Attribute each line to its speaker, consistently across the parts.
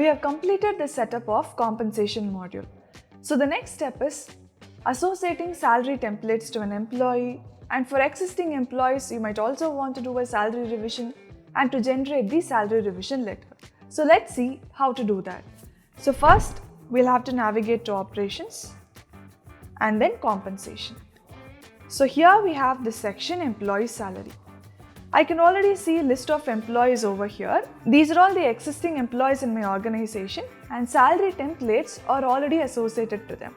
Speaker 1: we have completed the setup of compensation module. So the next step is associating salary templates to an employee, and for existing employees you might also want to do a salary revision and to generate the salary revision letter. So let's see how to do that. So first we'll have to navigate to operations and then compensation. So here we have the section employee salary. I can already see a list of employees over here. These are all the existing employees in my organization and salary templates are already associated to them.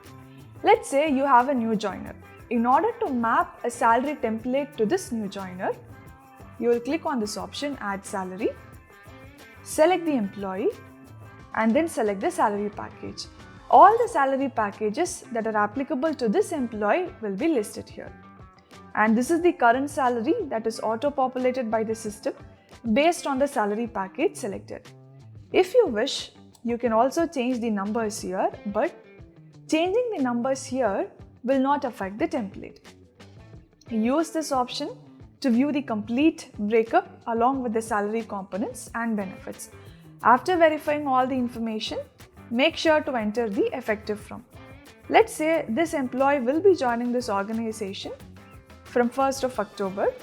Speaker 1: Let's say you have a new joiner. In order to map a salary template to this new joiner, you will click on this option, Add Salary, select the employee and then select the salary package. All the salary packages that are applicable to this employee will be listed here. And this is the current salary that is auto-populated by the system based on the salary package selected. If you wish, you can also change the numbers here, but changing the numbers here will not affect the template. Use this option to view the complete breakup along with the salary components and benefits. After verifying all the information, make sure to enter the effective from. Let's say this employee will be joining this organization from 1st of October.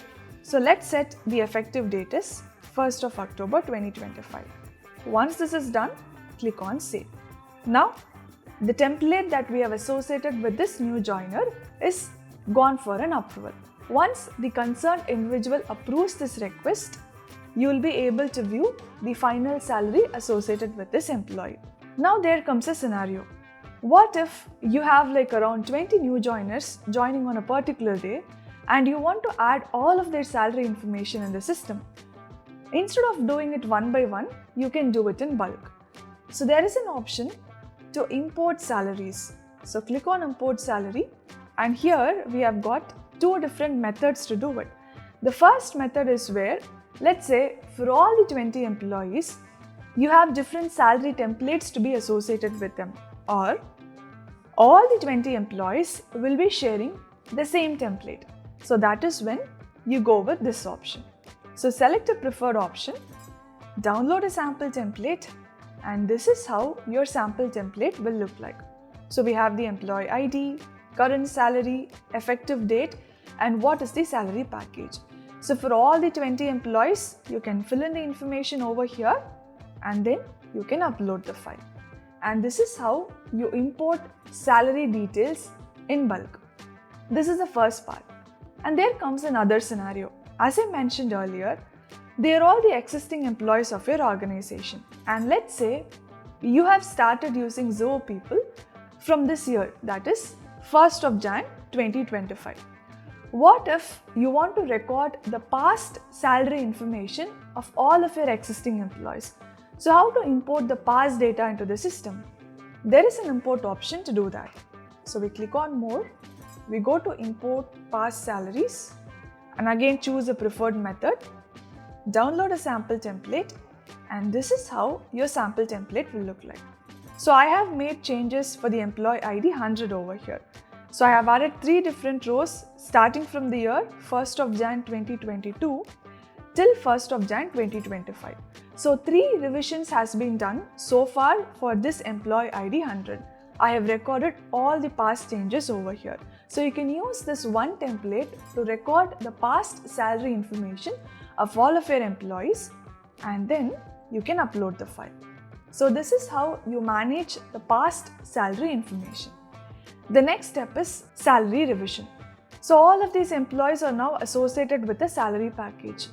Speaker 1: So let's set the effective date as 1st of October 2025. Once this is done, click on Save. Now, the template that we have associated with this new joiner is gone for an approval. Once the concerned individual approves this request, you will be able to view the final salary associated with this employee. Now there comes a scenario. What if you have like around 20 new joiners joining on a particular day and you want to add all of their salary information in the system? Instead of doing it one by one, you can do it in bulk. So there is an option to import salaries. So click on Import Salary, and here we have got two different methods to do it. The first method is where, let's say for all the 20 employees, you have different salary templates to be associated with them, or all the 20 employees will be sharing the same template. So that is when you go with this option. So select a preferred option, download a sample template, and this is how your sample template will look like. So we have the employee ID, current salary, effective date, and what is the salary package. So for all the 20 employees, you can fill in the information over here and then you can upload the file. And this is how you import salary details in bulk. This is the first part. And there comes another scenario. As I mentioned earlier, they are all the existing employees of your organization. And let's say you have started using Zoho People from this year, that is 1st of Jan 2025. What if you want to record the past salary information of all of your existing employees? So how to import the past data into the system? There is an import option to do that. So we click on More, we go to Import Past Salaries, and again choose a preferred method, download a sample template, and this is how your sample template will look like. So I have made changes for the employee ID 100 over here. So I have added 3 different rows starting from the year 1st of Jan 2022 till 1st of Jan 2025. So 3 revisions has been done so far for this employee ID 100. I have recorded all the past changes over here. So you can use this one template to record the past salary information of all of your employees, and then you can upload the file. So this is how you manage the past salary information. The next step is salary revision. So all of these employees are now associated with a salary package.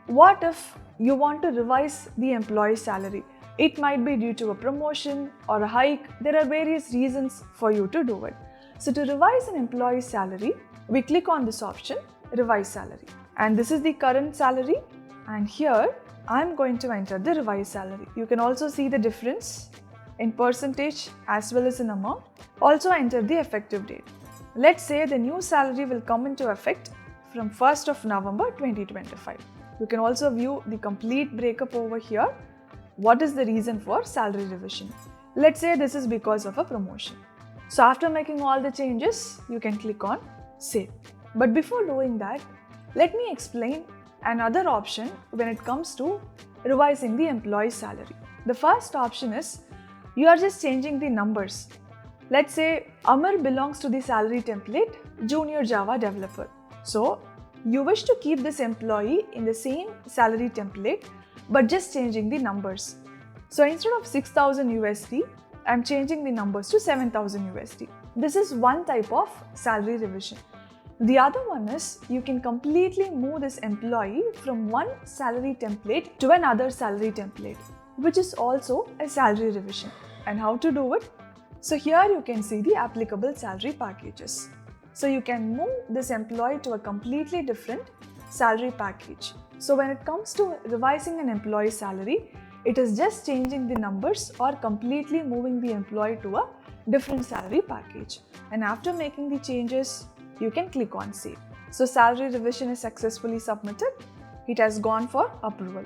Speaker 1: What if you want to revise the employee salary? It might be due to a promotion or a hike. There are various reasons for you to do it. So to revise an employee salary, we click on this option, Revise Salary. And this is the current salary. And here, I'm going to enter the revised salary. You can also see the difference in percentage as well as in amount. Also enter the effective date. Let's say the new salary will come into effect from 1st of November 2025. You can also view the complete breakup over here. What is the reason for salary revision? Let's say this is because of a promotion. So after making all the changes, you can click on Save. But before doing that, let me explain another option when it comes to revising the employee salary. The first option is you are just changing the numbers. Let's say Amar belongs to the salary template Junior Java Developer. So you wish to keep this employee in the same salary template but just changing the numbers. So instead of 6,000 USD, I'm changing the numbers to 7,000 USD. This is one type of salary revision. The other one is you can completely move this employee from one salary template to another salary template, which is also a salary revision. And how to do it? So here you can see the applicable salary packages. So you can move this employee to a completely different salary package. So when it comes to revising an employee's salary, it is just changing the numbers or completely moving the employee to a different salary package. And after making the changes, you can click on Save. So salary revision is successfully submitted. It has gone for approval.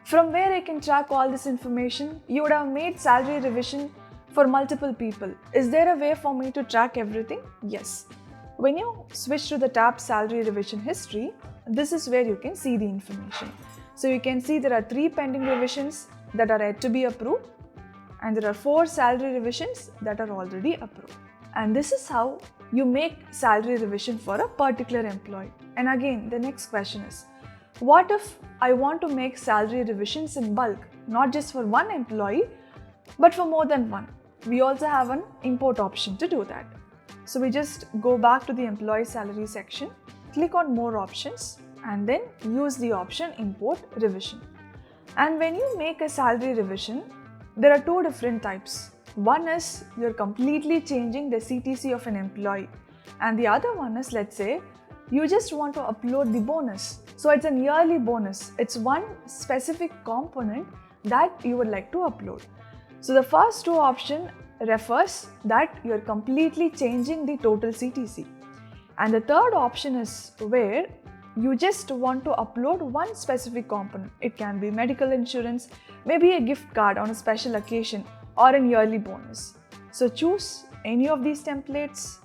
Speaker 1: From where I can track all this information? You would have made salary revision for multiple people. Is there a way for me to track everything? Yes. When you switch to the tab Salary Revision History, this is where you can see the information. So you can see there are 3 pending revisions that are yet to be approved, and there are 4 salary revisions that are already approved. And this is how you make salary revision for a particular employee. And again, the next question is, what if I want to make salary revisions in bulk, not just for one employee, but for more than one? We also have an import option to do that. So we just go back to the employee salary section, click on more options, and then use the option import revision. And when you make a salary revision, there are 2 different types. One is you're completely changing the CTC of an employee, and the other one is, let's say, you just want to upload the bonus. So it's a yearly bonus. It's one specific component that you would like to upload. So the first 2 options refers that you're completely changing the total CTC. And the third option is where you just want to upload one specific component. It can be medical insurance, maybe a gift card on a special occasion, or an yearly bonus. So choose any of these templates,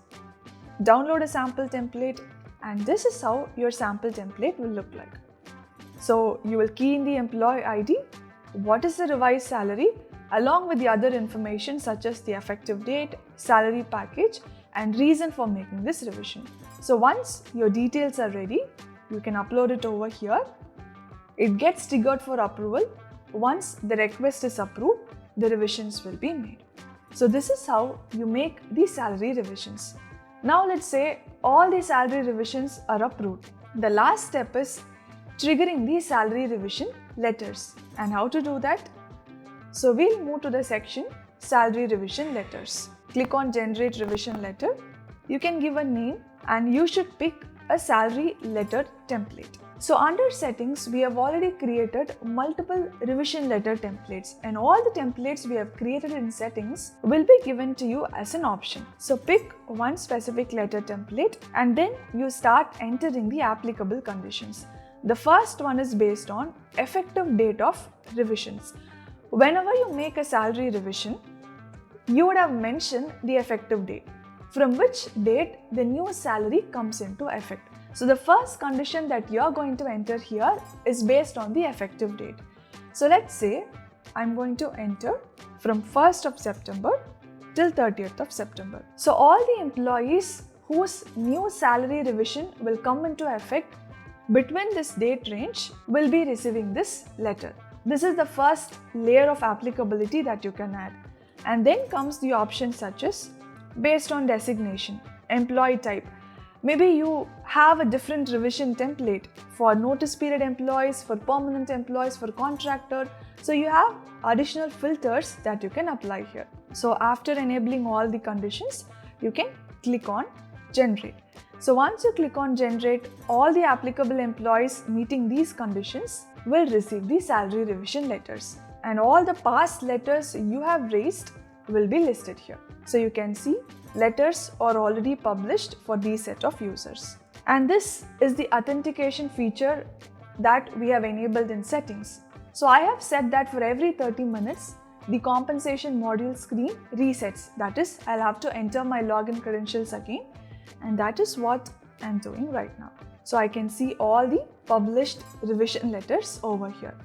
Speaker 1: download a sample template, and this is how your sample template will look like. So you will key in the employee ID, what is the revised salary, along with the other information such as the effective date, salary package, and reason for making this revision. So once your details are ready, you can upload it over here. It gets triggered for approval. Once the request is approved, the revisions will be made. So this is how you make the salary revisions. Now let's say all the salary revisions are approved. The last step is triggering the salary revision letters. And how to do that? So we'll move to the section Salary Revision Letters. Click on Generate Revision Letter. You can give a name and you should pick a salary letter template. So under settings, we have already created multiple revision letter templates, and all the templates we have created in settings will be given to you as an option. So pick one specific letter template and then you start entering the applicable conditions. The first one is based on effective date of revisions. Whenever you make a salary revision, you would have mentioned the effective date, from which date the new salary comes into effect. So the first condition that you are going to enter here is based on the effective date. So let's say I'm going to enter from 1st of September till 30th of September. So all the employees whose new salary revision will come into effect between this date range will be receiving this letter. This is the first layer of applicability that you can add. And then comes the options such as based on designation, employee type. Maybe you have a different revision template for notice period employees, for permanent employees, for contractor. So you have additional filters that you can apply here. So after enabling all the conditions, you can click on Generate. So once you click on Generate, all the applicable employees meeting these conditions will receive the salary revision letters, and all the past letters you have raised will be listed here. So you can see letters are already published for these set of users. And this is the authentication feature that we have enabled in settings. So I have set that for every 30 minutes, the compensation module screen resets. That is, I'll have to enter my login credentials again, and that is what I'm doing right now. So I can see all the published revision letters over here.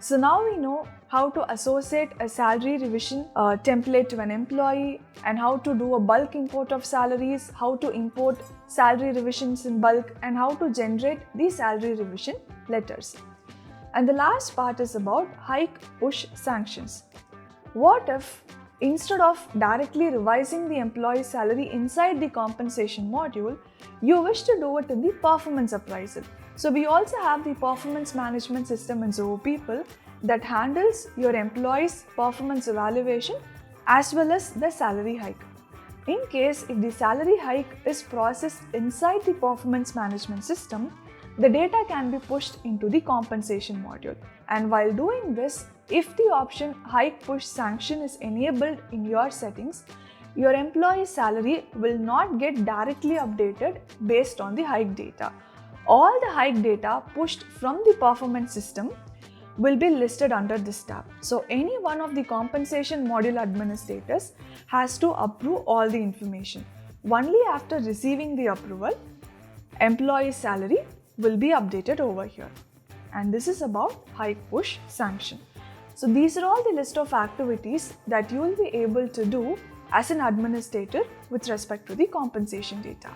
Speaker 1: So now we know how to associate a salary revision template to an employee, and how to do a bulk import of salaries, how to import salary revisions in bulk, and how to generate the salary revision letters. And the last part is about hike push sanctions. What if instead of directly revising the employee's salary inside the compensation module, you wish to do it in the performance appraisal? So we also have the performance management system in Zoho People that handles your employee's performance evaluation as well as the salary hike. In case if the salary hike is processed inside the performance management system, the data can be pushed into the compensation module. And while doing this, if the option hike push sanction is enabled in your settings, your employee's salary will not get directly updated based on the hike data. All the hike data pushed from the performance system will be listed under this tab. So any one of the compensation module administrators has to approve all the information. Only after receiving the approval, employee's salary will be updated over here. And this is about hike push sanction. So these are all the list of activities that you will be able to do as an administrator with respect to the compensation data.